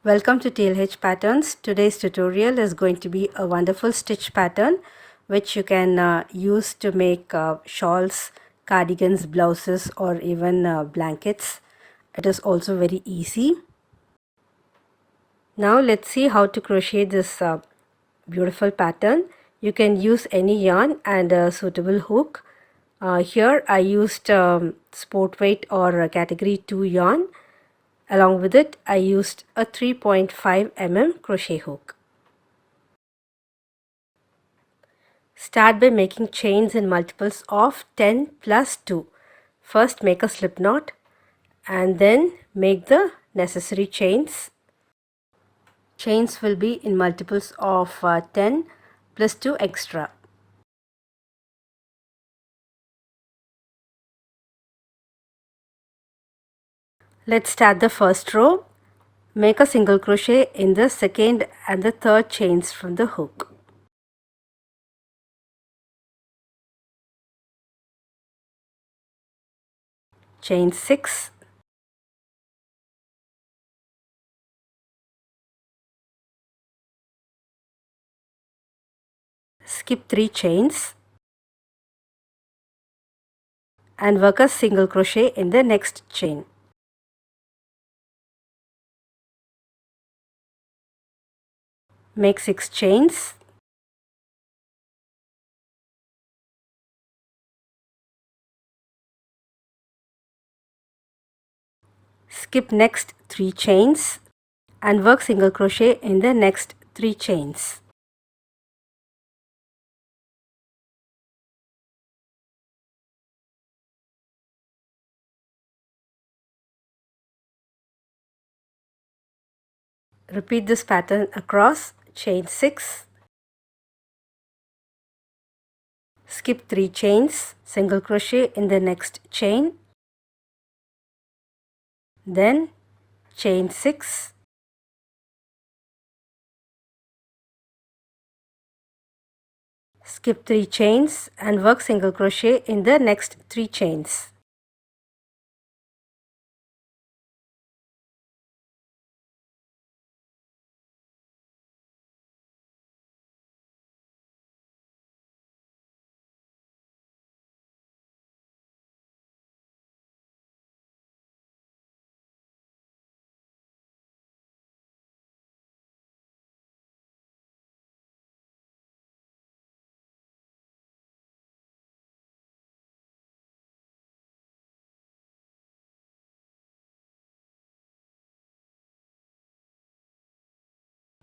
Welcome to TLH Patterns. Today's tutorial is going to be a wonderful stitch pattern which you can use to make shawls, cardigans, blouses or even blankets. It is also very easy. Now let's see how to crochet this beautiful pattern. You can use any yarn and a suitable hook. Here I used sport weight or category 2 yarn. Along with it, I used a 3.5 mm crochet hook. Start by making chains in multiples of 10 plus 2. First make a slip knot and then make the necessary chains. Chains will be in multiples of 10 plus 2 extra. Let's start the first row. Make a single crochet in the second and the third chains from the hook. Chain 6, skip 3 chains and work a single crochet in the next chain. Make 6 chains. Skip next 3 chains and work single crochet in the next 3 chains. Repeat this pattern across. Chain 6, skip 3 chains, single crochet in the next chain, then chain 6, skip 3 chains and work single crochet in the next 3 chains.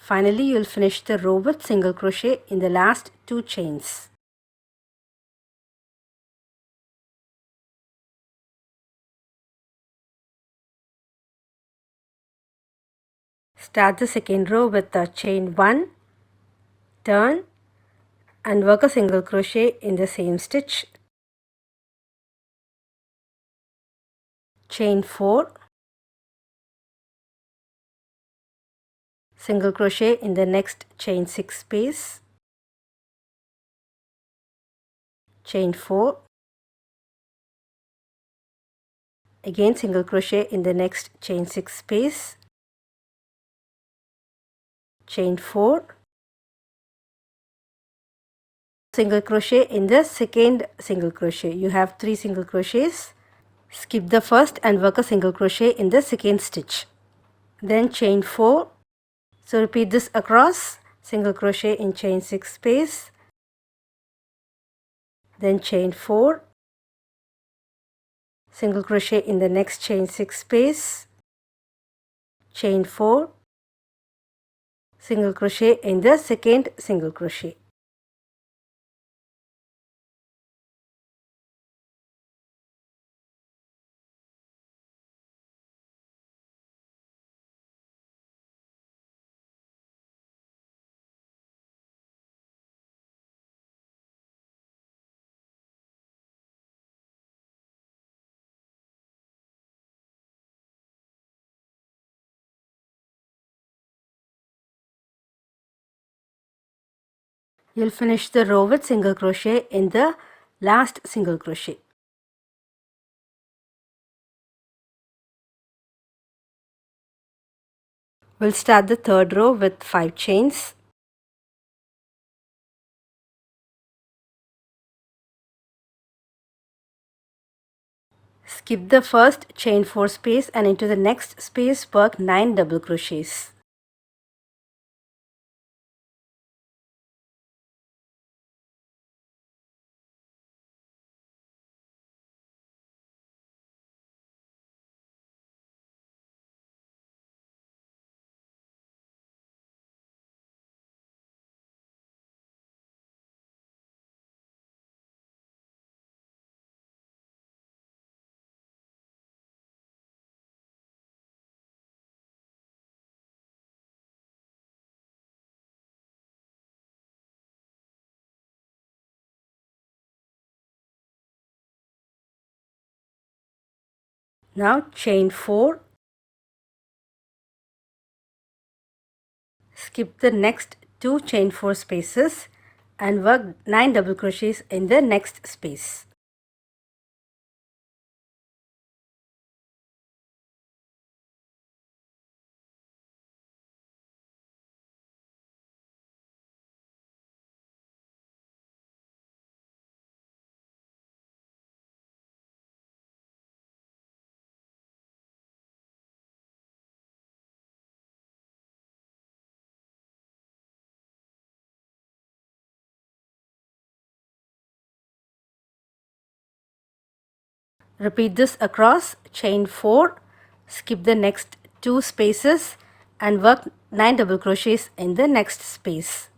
Finally, you will finish the row with single crochet in the last 2 chains. Start the second row with the chain 1, turn and work a single crochet in the same stitch. Chain 4, single crochet in the next chain 6 space, chain 4, again single crochet in the next chain 6 space, chain 4, single crochet in the second single crochet. You have 3 single crochets. Skip the first and work a single crochet in the second stitch. Then chain 4. So repeat this across, single crochet in chain 6 space, then chain 4, single crochet in the next chain 6 space, chain 4, single crochet in the second single crochet. You'll finish the row with single crochet in the last single crochet. We'll start the third row with 5 chains. Skip the first chain 4 space and into the next space work 9 double crochets. Now chain 4, skip the next 2 chain 4 spaces and work 9 double crochets in the next space. Repeat this across chain 4, skip the next 2 spaces and work 9 double crochets in the next space.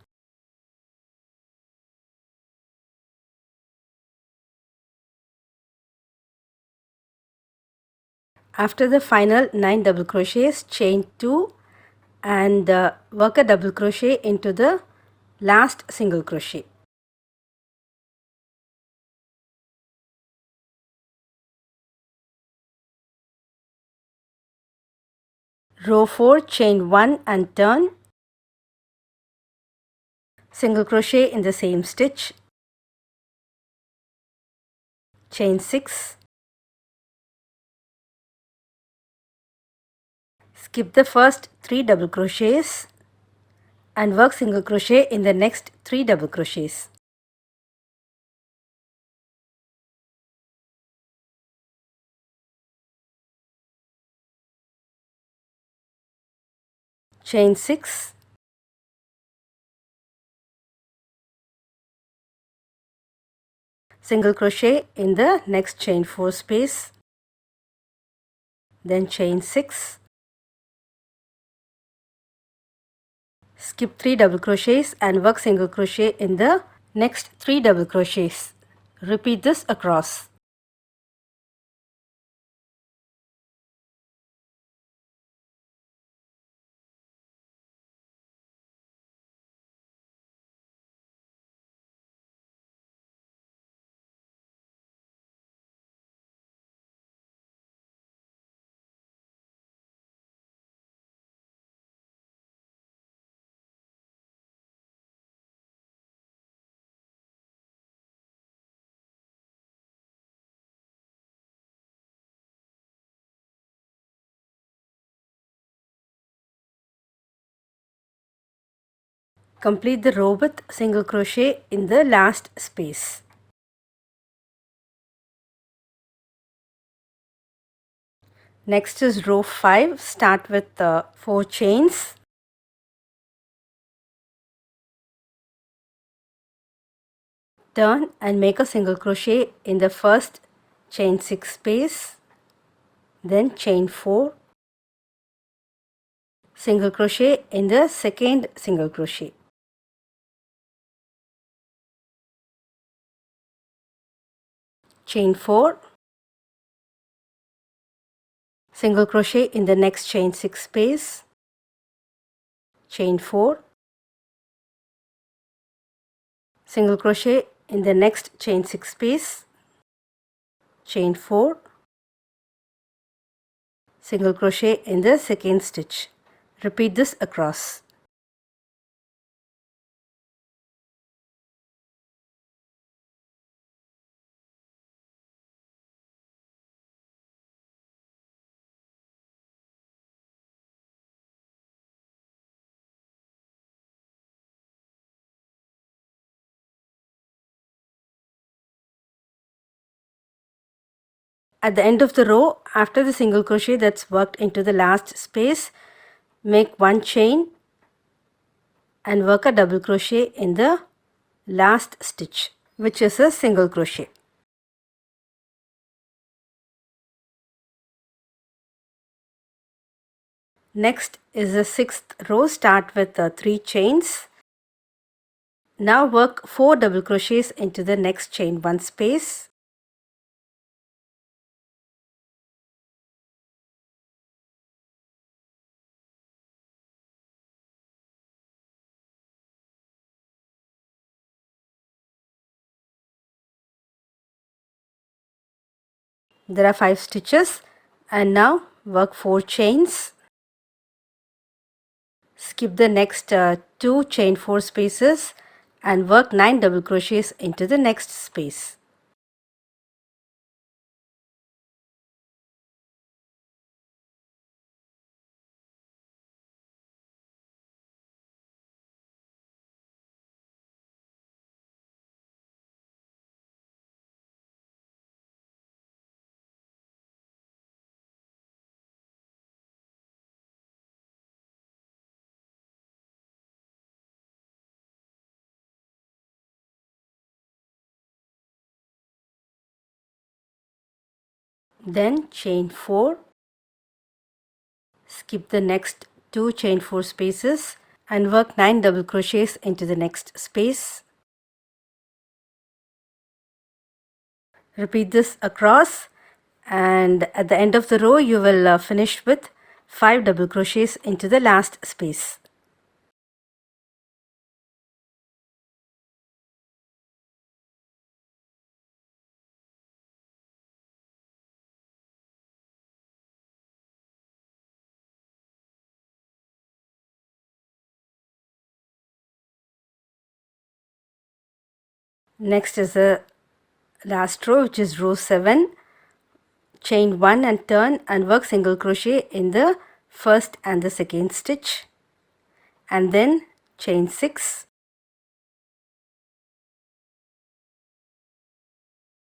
After the final 9 double crochets, chain 2 and work a double crochet into the last single crochet. Row 4, chain 1 and turn. Single crochet in the same stitch. Chain 6. Skip the first 3 double crochets and work single crochet in the next 3 double crochets. Chain 6. Single crochet in the next chain 4 space, then chain 6. Skip 3 double crochets and work single crochet in the next 3 double crochets. Repeat this across. Complete the row with single crochet in the last space. Next is row 5. Start with 4 chains. Turn and make a single crochet in the first chain 6 space, then chain 4, single crochet in the second single crochet. Chain 4, single crochet in the next chain 6 space, chain 4, single crochet in the next chain 6 space, chain 4, single crochet in the second stitch. Repeat this across. At the end of the row, after the single crochet that's worked into the last space, make one chain and work a double crochet in the last stitch, which is a single crochet. Next is the 6th row. Start with 3 chains. Now work 4 double crochets into the next chain 1 space. There are 5 stitches, and now work 4 chains. Skip the next 2 chain 4 spaces and work 9 double crochets into the next space. Then chain 4, skip the next 2 chain 4 spaces and work 9 double crochets into the next space. Repeat this across, and at the end of the row you will finish with 5 double crochets into the last space. Next is the last row, which is row 7. Chain 1 and turn and work single crochet in the first and the second stitch, and then chain 6,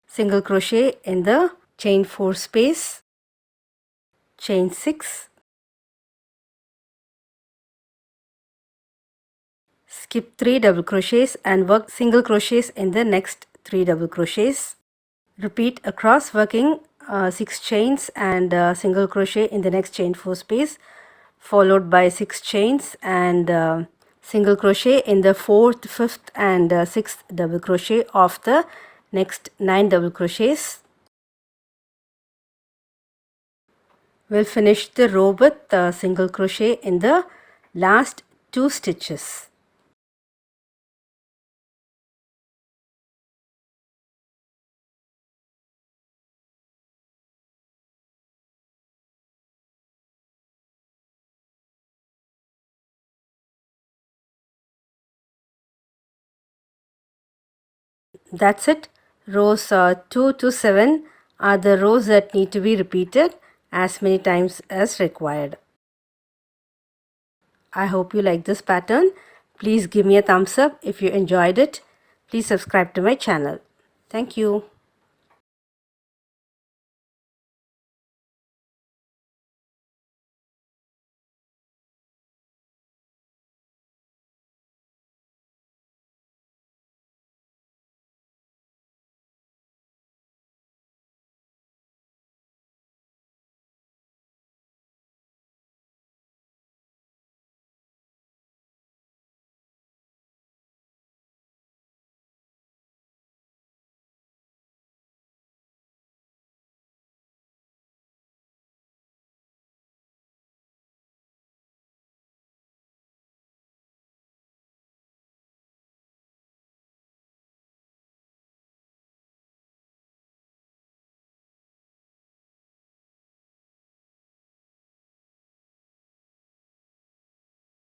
single crochet in the chain 4 space, chain 6, skip 3 double crochets and work single crochets in the next 3 double crochets. Repeat across, working 6 chains and single crochet in the next chain 4 space, followed by 6 chains and single crochet in the 4th, 5th and 6th double crochet of the next 9 double crochets. We'll finish the row with single crochet in the last 2 stitches. That's it. Rows 2 to 7 are the rows that need to be repeated as many times as required. I hope you like this pattern. Please give me a thumbs up if you enjoyed it. Please subscribe to my channel. Thank you.